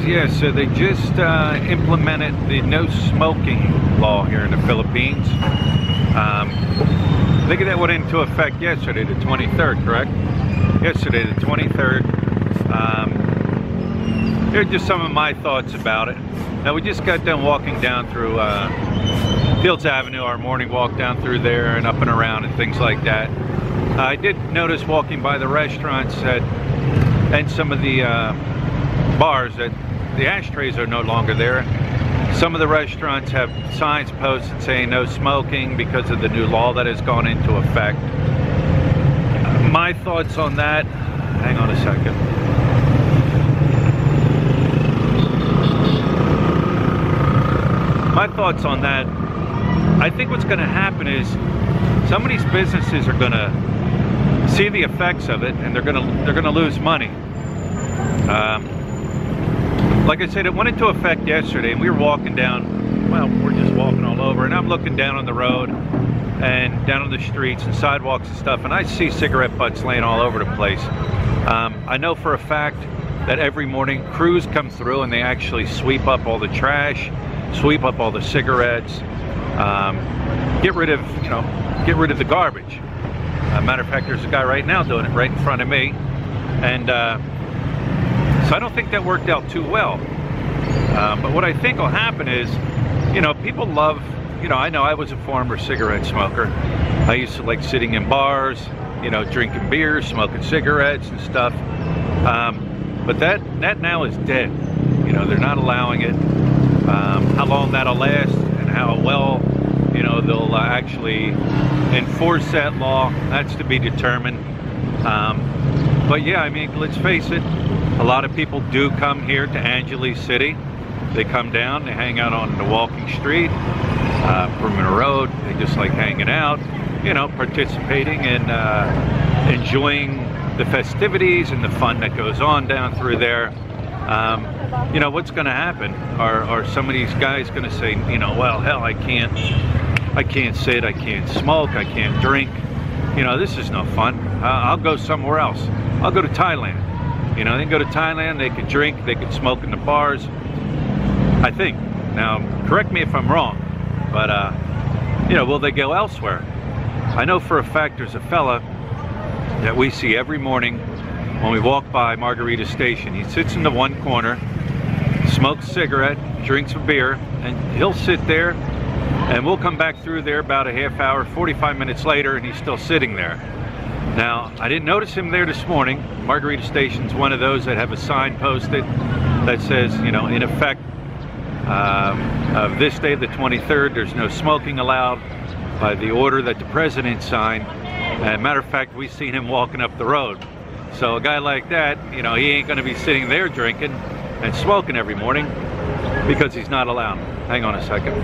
Yeah, so they just implemented the no smoking law here in the Philippines. I think that went into effect yesterday, the 23rd, correct? Yesterday, the 23rd. Here are just some of my thoughts about it. Now, we just got done walking down through Fields Avenue, our morning walk down through there and up and around and things like that. I did notice walking by the restaurants and some of the bars that the ashtrays are no longer there. Some of the restaurants have signs posted saying no smoking because of the new law that has gone into effect. My thoughts on that, hang on a second. My thoughts on that, I think what's going to happen is some of these businesses are going to see the effects of it, and they're going to lose money. Like I said, it went into effect yesterday, and we were walking down, well, we're just walking all over, and I'm looking down on the road and down on the streets and sidewalks and stuff, and I see cigarette butts laying all over the place. I know for a fact that every morning crews come through and they actually sweep up all the trash, sweep up all the cigarettes, get rid of the garbage. Matter of fact, there's a guy right now doing it right in front of me, and so I don't think that worked out too well. But what I think will happen is, people love, I know I was a former cigarette smoker. I used to like sitting in bars, drinking beer, smoking cigarettes and stuff. But that now is dead. They're not allowing it. How long that'll last and how well, they'll actually enforce that law, that's to be determined. But yeah, I mean, let's face it, a lot of people do come here to Angeles City. They come down, they hang out on the walking street, Perimeter Road. They just like hanging out, participating and enjoying the festivities and the fun that goes on down through there. What's going to happen? Are some of these guys going to say, well, hell, I can't sit, I can't smoke, I can't drink. This is no fun. I'll go somewhere else. I'll go to Thailand. They can go to Thailand, they can drink, they can smoke in the bars. I think. Now, correct me if I'm wrong, but, will they go elsewhere? I know for a fact there's a fella that we see every morning when we walk by Margarita Station. He sits in the one corner, smokes a cigarette, drinks a beer, and he'll sit there, and we'll come back through there about a half hour, 45 minutes later, and he's still sitting there. Now, I didn't notice him there this morning. Margarita Station's one of those that have a sign posted that says, in effect, of this day, the 23rd, there's no smoking allowed by the order that the president signed. And matter of fact, we've seen him walking up the road. So a guy like that, he ain't going to be sitting there drinking and smoking every morning because he's not allowed. Hang on a second.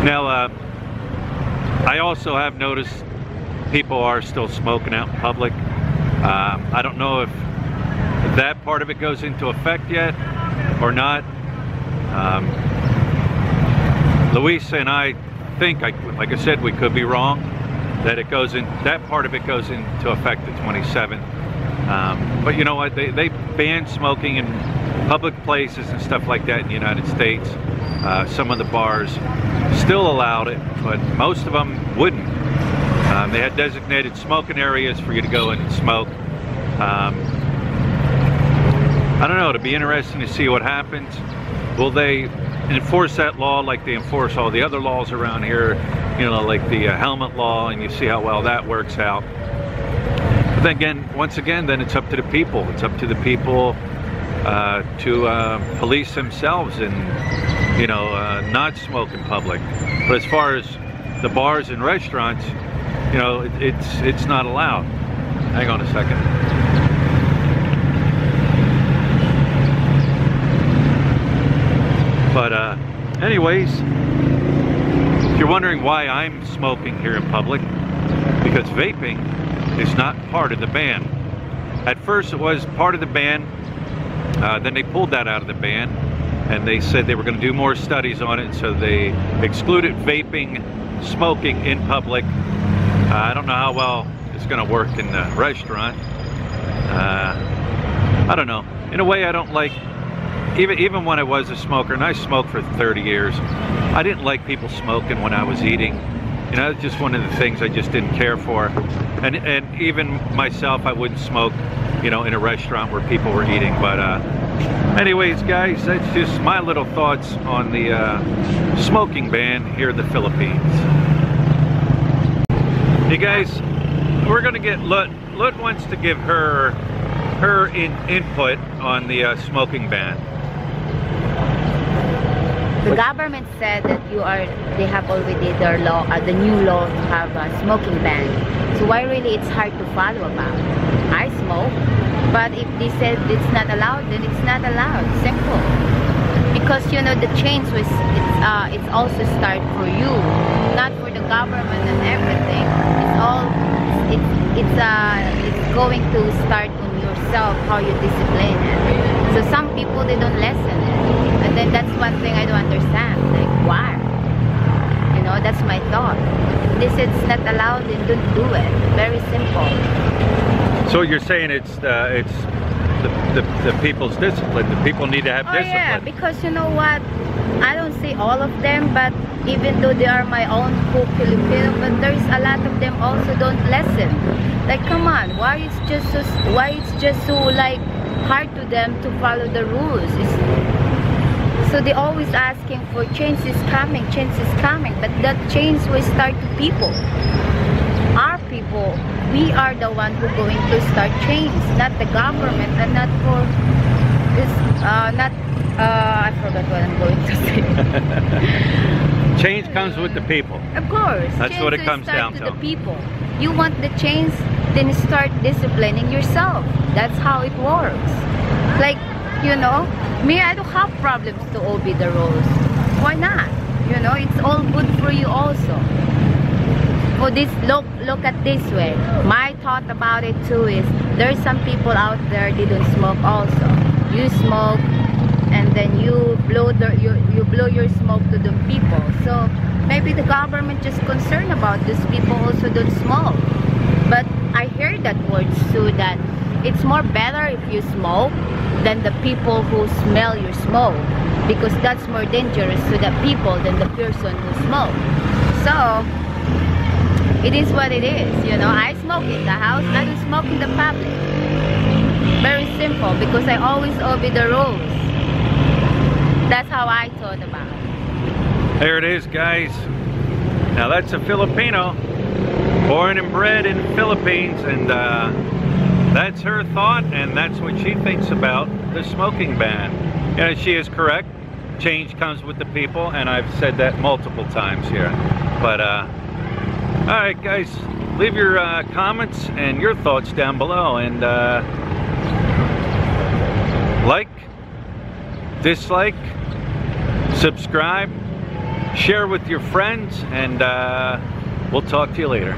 Now, I also have noticed people are still smoking out in public. I don't know if that part of it goes into effect yet or not. Luis and I think, like I said, we could be wrong, that it goes in, that part of it goes into effect the 27th. But you know what, they banned smoking in public places and stuff like that in the United States. Some of the bars still allowed it, but most of them wouldn't. They had designated smoking areas for you to go in and smoke. I don't know, it'll be interesting to see what happens. Will they enforce that law like they enforce all the other laws around here, like the helmet law, and you see how well that works out. But then again, once again, then it's up to the people. It's up to the people to police themselves and, not smoke in public. But as far as the bars and restaurants, it's not allowed. Hang on a second. But anyways, if you're wondering why I'm smoking here in public, because vaping is not part of the ban. At first it was part of the ban, then they pulled that out of the ban, and they said they were going to do more studies on it, so they excluded vaping, smoking in public. I don't know how well is going to work in the restaurant. I don't know. In a way, I don't like, even when I was a smoker, and I smoked for 30 years, I didn't like people smoking when I was eating. You know, it's just one of the things I just didn't care for. And even myself, I wouldn't smoke, you know, in a restaurant where people were eating. But anyways, guys, that's just my little thoughts on the smoking ban here in the Philippines. Hey guys, we're gonna get Lut wants to give her input on the smoking ban. The government said that they have already their law, the new law to have a smoking ban. So why really it's hard to follow about? I smoke, but if they said it's not allowed, then it's not allowed. Simple. Because you know the change was it's also start for you, not for the government and everything. It's going to start on yourself how you discipline it. So some people they don't listen it. And then that's one thing I don't understand. Like, why? You know, that's my thought. If this is not allowed, then don't do it. Very simple. So you're saying it's the people's discipline. The people need to have discipline. Yeah, because you know what? I don't say all of them, but even though they are my own Filipino, but there's a lot of them also don't listen. Like, come on, why it's just so like hard to them to follow the rules? So they always asking for change is coming, but that change will start to people. Our people, we are the one who going to start change, not the government, and not for this, I forgot what I'm going to say. Change comes with the people. Of course. That's change what it comes down to. The people. You want the change, then start disciplining yourself. That's how it works. Like, you know, me, I don't have problems to obey the rules. Why not? You know, it's all good for you also. For this, look at this way. My thought about it too is there's some people out there they don't smoke also. You smoke and then you blow your smoke to the people. So maybe the government just concerned about these people also don't smoke. But I hear that word too, that it's more better if you smoke than the people who smell your smoke, because that's more dangerous to the people than the person who smokes. So it is what it is, you know. I smoke in the house, I don't smoke in the public. Very simple, because I always obey the rules. That's how I thought about it. There it is, guys. Now that's a Filipino, born and bred in the Philippines, and that's her thought, and that's what she thinks about the smoking ban. And she is correct. Change comes with the people, and I've said that multiple times here. But alright guys, leave your comments and your thoughts down below, and like, dislike, subscribe, share with your friends, and we'll talk to you later.